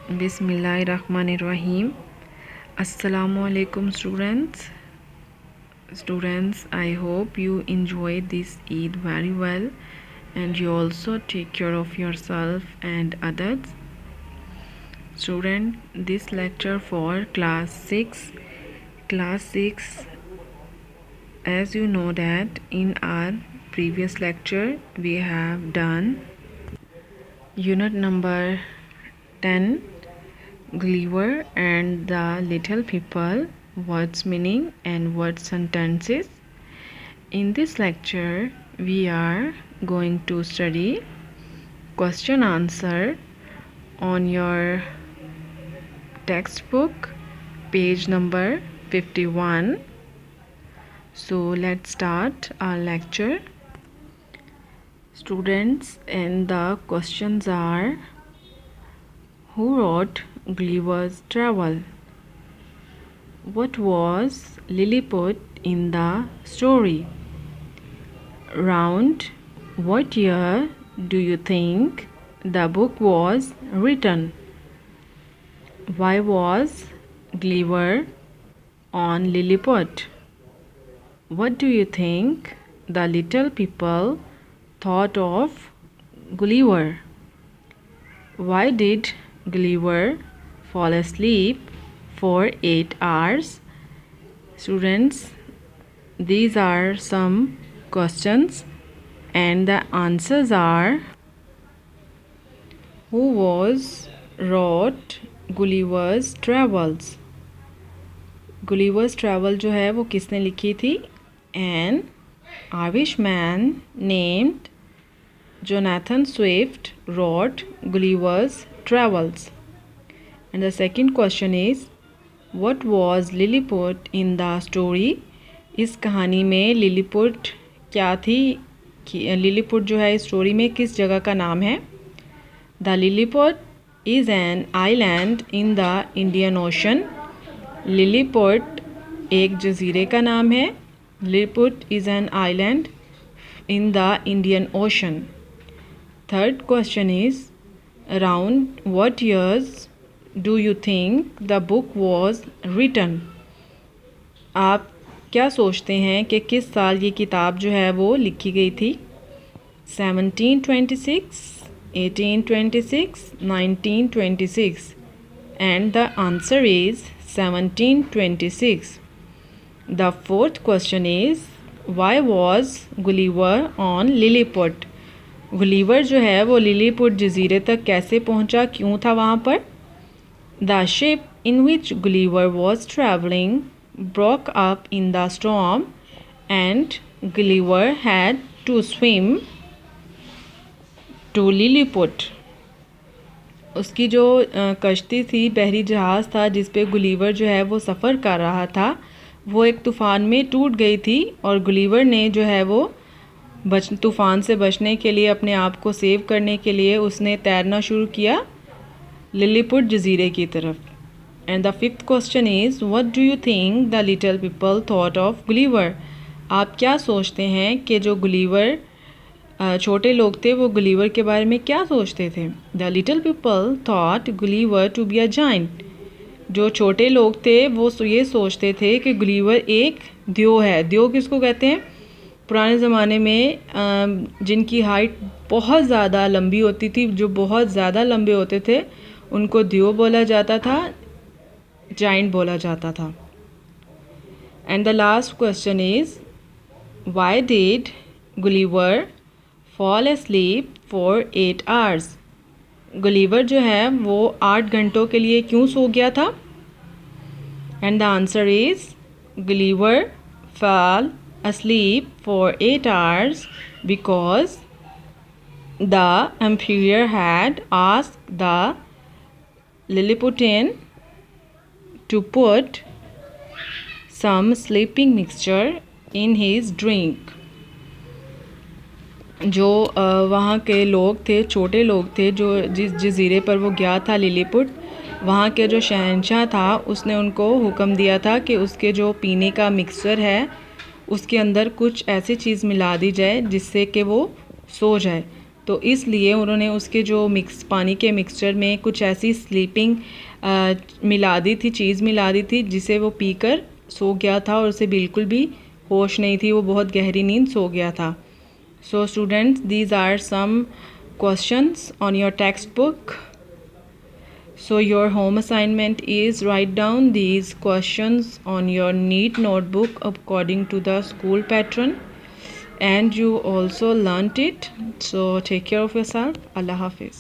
Bismillahirrahmanirrahim. Assalamu alaikum students. I hope you enjoyed this Eid very well and you also take care of yourself and others. Student, this lecture for class 6. Class 6, as you know that in our previous lecture we have done unit number 10, Gulliver and the Little People, words meaning and word sentences. In this lecture we are going to study question answer on your textbook, page number 51. So let's start our lecture. Students, and the questions are: who wrote Gulliver's Travel? What was Lilliput in the story? Round what year do you think the book was written? Why was Gulliver on Lilliput? What do you think the little people thought of Gulliver? Why did Gulliver fall asleep for 8 hours? Students, these are some questions and the answers are: who wrote Gulliver's Travels? Gulliver's Travel जो है वो किसने लिखी थी? An Irish man named Engach Swift wrote Gulliver's Travels. And the second question is, what was Lilliput in the story? इस कहानी में Lilliput क्या थी? लिलीपुट जो है स्टोरी में किस जगह का नाम है? The Lilliput is an island in the Indian Ocean. Lilliput एक जजीरे का नाम है. Lilliput is an island in the Indian Ocean. Third question is, around what years do you think the book was written? आप क्या सोचते हैं कि किस साल ये किताब जो है वो लिखी गई थी? 1726, 1826, 1926. And the answer is 1726. The fourth question is, why was Gulliver on Lilliput? Gulliver जो है वो लिलीपुट जजीरे तक कैसे पहुंचा, क्यों था वहाँ पर? The ship in which Gulliver was traveling broke up in the storm and Gulliver had to swim to Lilliput. उसकी जो कश्ती थी, बहरी जहाज़ था जिस पे गुलिवर जो है वो सफ़र कर रहा था, वो एक तूफ़ान में टूट गई थी और गुलिवर ने जो है वो तूफ़ान से बचने के लिए, अपने आप को सेव करने के लिए उसने तैरना शुरू किया लिलीपुट जजीरे की तरफ. And the fifth question is, what do you think the little people thought of Gulliver? आप क्या सोचते हैं कि जो गुलिवर छोटे लोग थे वो गुलिवर के बारे में क्या सोचते थे? The little people thought Gulliver to be a giant. जो छोटे लोग थे वो ये सोचते थे कि गुलिवर एक द्यो है. द्यो किसको कहते हैं? पुराने ज़माने में जिनकी हाइट बहुत ज़्यादा लंबी होती थी, जो बहुत ज़्यादा लंबे होते थे, उनको द्यो बोला जाता था, जाइंट बोला जाता था. And the last question is, why did Gulliver fall asleep for 8 hours? Gulliver जो है वो 8 घंटों के लिए क्यों सो गया था? And the answer is, Gulliver fell asleep for 8 hours because the emperor had asked the Lilliputian to put some sleeping mixture in his drink. जो वहाँ के लोग थे, छोटे लोग थे, जो जिस जजीरे पर वो गया था लिलीपुट, वहाँ के जो शहंशाह था उसने उनको हुक्म दिया था कि उसके जो पीने का मिक्सचर है उसके अंदर कुछ ऐसी चीज़ मिला दी जाए जिससे कि वो सो जाए. तो इसलिए उन्होंने उसके जो पानी के मिक्सचर में कुछ ऐसी स्लीपिंग मिला दी थी, चीज़ मिला दी थी, जिसे वो पीकर सो गया था और उसे बिल्कुल भी होश नहीं थी, वो बहुत गहरी नींद सो गया था। So students, these are some questions on your text book. So your home assignment is write down these questions on your neat notebook according to the school pattern, and you also learnt it. So take care of yourself. Allah Hafiz.